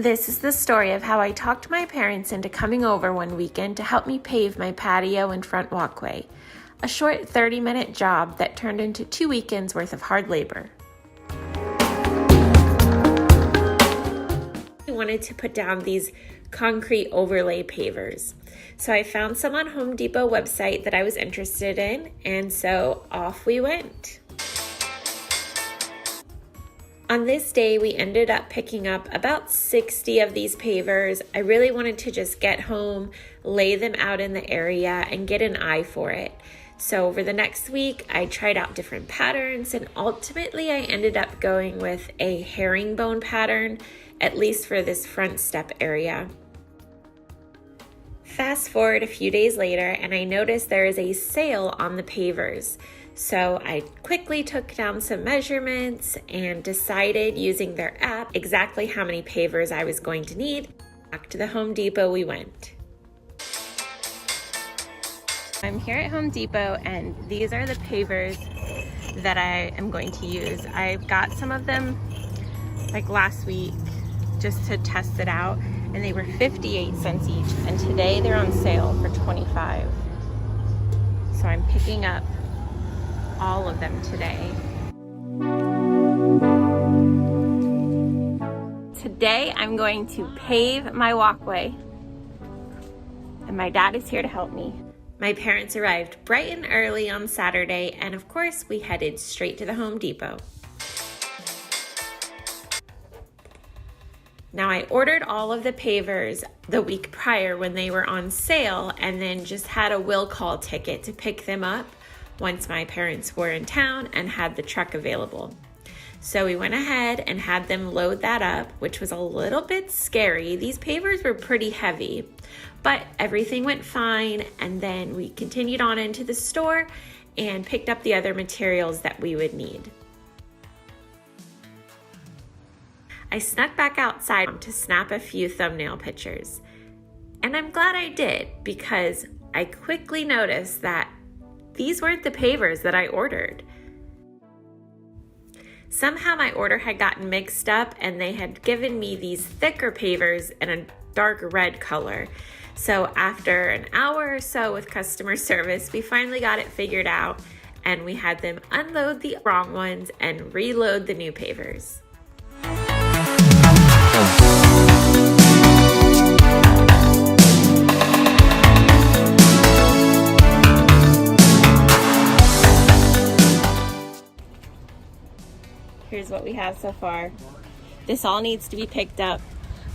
This is the story of how I talked my parents into coming over one weekend to help me pave my patio and front walkway. A short 30-minute job that turned into 2 weekends worth of hard labor. I wanted to put down these concrete overlay pavers. So I found some on Home Depot website that I was interested in, and so off we went. On this day, we ended up picking up about 60 of these pavers. I really wanted to just get home, lay them out in the area, and get an eye for it. So over the next week, I tried out different patterns, and ultimately I ended up going with a herringbone pattern, at least for this front step area. Fast forward a few days later, and I noticed there is a sale on the pavers. So I quickly took down some measurements and decided using their app exactly how many pavers I was going to need. Back to the Home Depot we went. I'm here at Home Depot, and these are the pavers that I am going to use. I got some of them like last week just to test it out, and they were 58 cents each, and today they're on sale for 25. So I'm picking up all of them today. Today I'm going to pave my walkway, and my dad is here to help me. My parents arrived bright and early on Saturday, and of course we headed straight to the Home Depot. Now I ordered all of the pavers the week prior when they were on sale, and then just had a will call ticket to pick them up once my parents were in town and had the truck available. So we went ahead and had them load that up, which was a little bit scary. These pavers were pretty heavy, but everything went fine. And then we continued on into the store and picked up the other materials that we would need. I snuck back outside to snap a few thumbnail pictures. And I'm glad I did, because I quickly noticed that these weren't the pavers that I ordered. Somehow my order had gotten mixed up, and they had given me these thicker pavers in a dark red color. So after an hour or so with customer service, we finally got it figured out, and we had them unload the wrong ones and reload the new pavers. Here's what we have so far. This all needs to be picked up.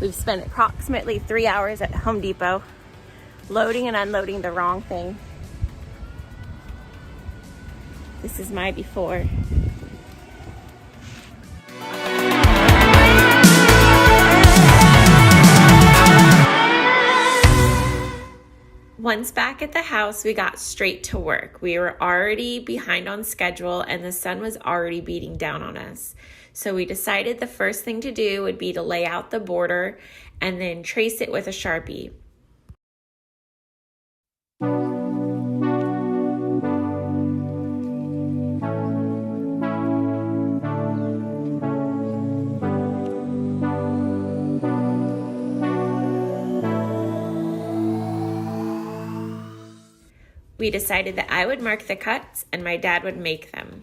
We've spent approximately 3 hours at Home Depot loading and unloading the wrong thing. This is my before. Once back at the house, we got straight to work. We were already behind on schedule, and the sun was already beating down on us. So we decided the first thing to do would be to lay out the border and then trace it with a Sharpie. We decided that I would mark the cuts and my dad would make them.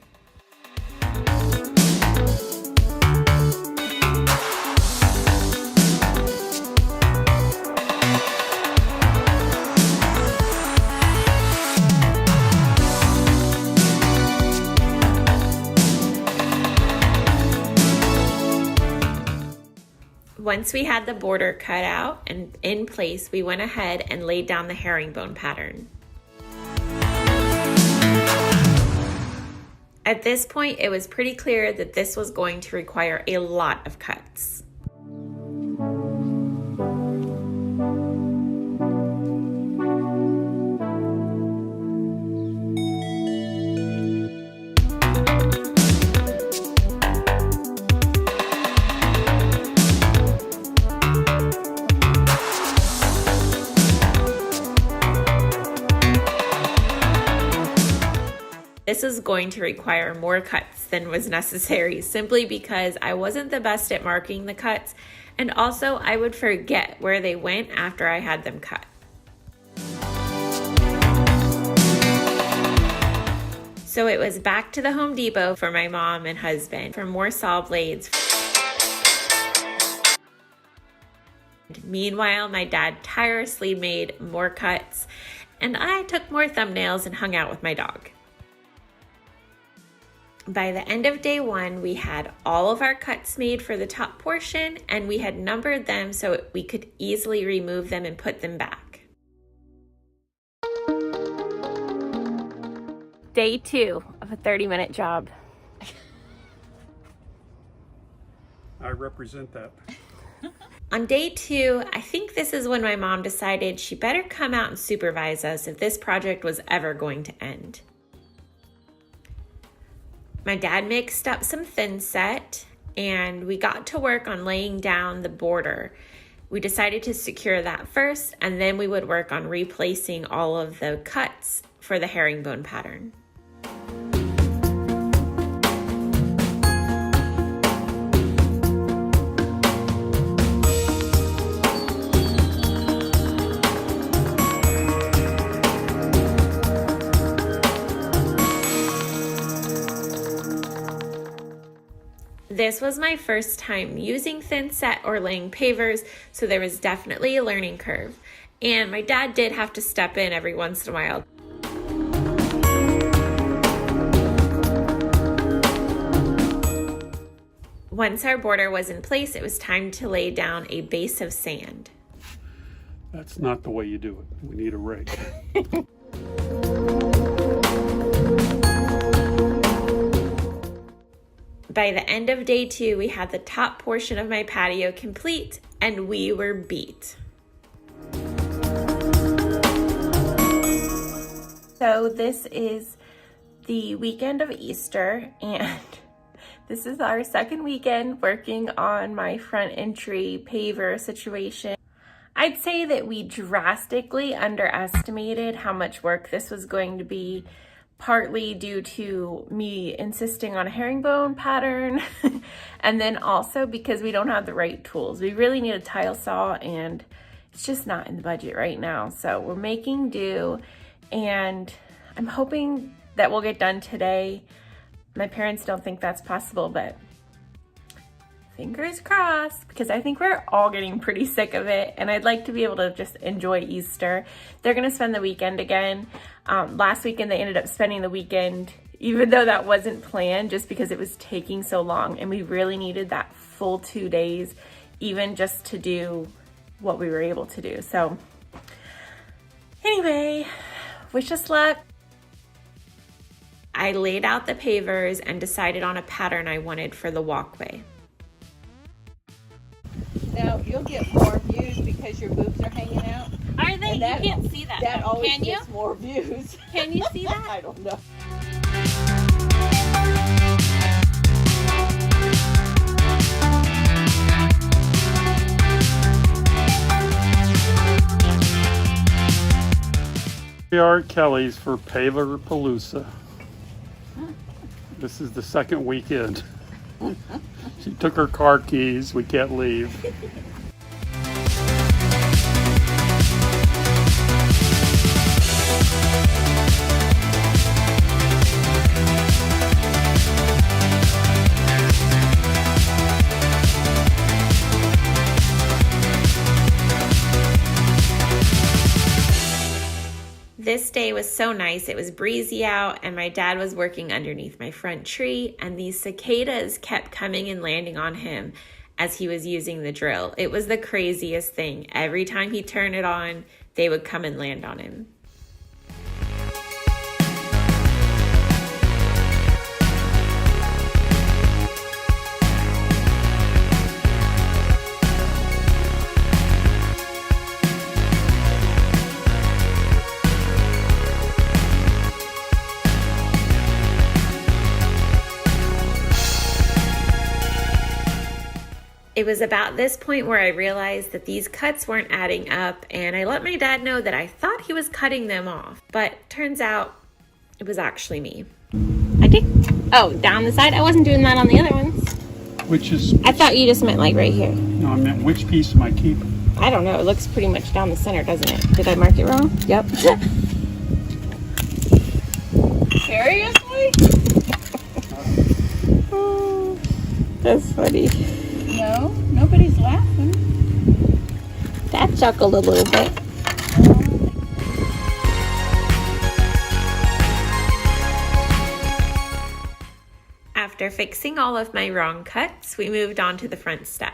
Once we had the border cut out and in place, we went ahead and laid down the herringbone pattern. At this point, it was pretty clear that this was going to require a lot of cuts. This is going to require more cuts than was necessary simply because I wasn't the best at marking the cuts, and also I would forget where they went after I had them cut. So it was back to the Home Depot for my mom and husband for more saw blades. Meanwhile, my dad tirelessly made more cuts, and I took more thumbnails and hung out with my dog. By the end of day 1, we had all of our cuts made for the top portion, and we had numbered them so we could easily remove them and put them back. Day 2 of a 30-minute job. I represent that. On day 2, I think this is when my mom decided she better come out and supervise us if this project was ever going to end. My dad mixed up some thin set, and we got to work on laying down the border. We decided to secure that first, and then we would work on replacing all of the cuts for the herringbone pattern. This was my first time using thin set or laying pavers, so there was definitely a learning curve. And my dad did have to step in every once in a while. Once our border was in place, it was time to lay down a base of sand. That's not the way you do it. We need a rake. By the end of day 2, we had the top portion of my patio complete, and we were beat. So this is the weekend of Easter, and this is our second weekend working on my front entry paver situation. I'd say that we drastically underestimated how much work this was going to be, partly due to me insisting on a herringbone pattern, and then also because we don't have the right tools. We really need a tile saw, and it's just not in the budget right now. So we're making do, and I'm hoping that we'll get done today. My parents don't think that's possible, but fingers crossed, because I think we're all getting pretty sick of it, and I'd like to be able to just enjoy Easter. They're gonna spend the weekend again. Last weekend they ended up spending the weekend, even though that wasn't planned, just because it was taking so long, and we really needed that full 2 days, even just to do what we were able to do. So anyway, wish us luck. I laid out the pavers and decided on a pattern I wanted for the walkway. Now, you'll get more views because your boobs are hanging out. Are they? You can't see that. That always Can you? gets more views. Can you see that? I don't know. We are at Kelly's for Paver Palooza. This is the second weekend. She took her car keys. We can't leave. This day was so nice. It was breezy out, and my dad was working underneath my front tree, and these cicadas kept coming and landing on him as he was using the drill. It was the craziest thing. Every time he turned it on, they would come and land on him. It was about this point where I realized that these cuts weren't adding up, and I let my dad know that I thought he was cutting them off, but turns out it was actually me. I think, oh, down the side? I wasn't doing that on the other ones. Which is, I thought you just meant like right here. no, I meant which piece am I keeping? I don't know. It looks pretty much down the center, doesn't it? Did I mark it wrong? Yep. Seriously? Oh, that's funny. No, nobody's laughing. That chuckled a little bit. After fixing all of my wrong cuts, we moved on to the front step.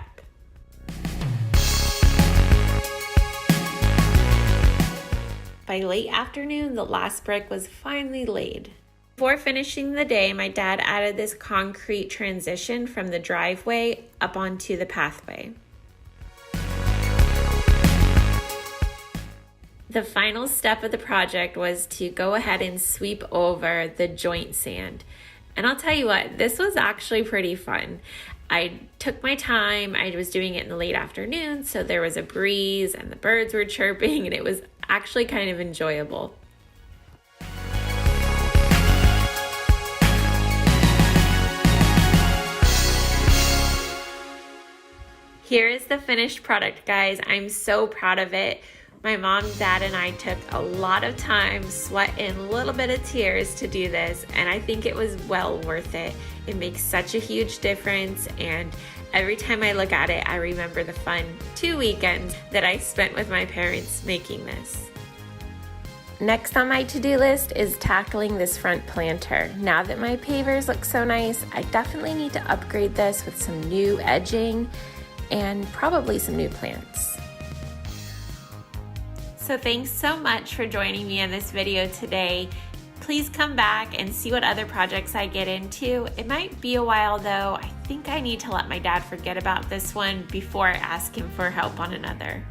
By late afternoon, the last brick was finally laid. Before finishing the day, my dad added this concrete transition from the driveway up onto the pathway. The final step of the project was to go ahead and sweep over the joint sand. And I'll tell you what, this was actually pretty fun. I took my time. I was doing it in the late afternoon, so there was a breeze and the birds were chirping, and it was actually kind of enjoyable. Here is the finished product, guys. I'm so proud of it. My mom, dad, and I took a lot of time, sweat, and a little bit of tears to do this, and I think it was well worth it. It makes such a huge difference, and every time I look at it, I remember the fun 2 weekends that I spent with my parents making this. Next on my to-do list is tackling this front planter. Now that my pavers look so nice, I definitely need to upgrade this with some new edging and probably some new plants. So thanks so much for joining me in this video today. Please come back and see what other projects I get into. It might be a while though. I think I need to let my dad forget about this one before I ask him for help on another.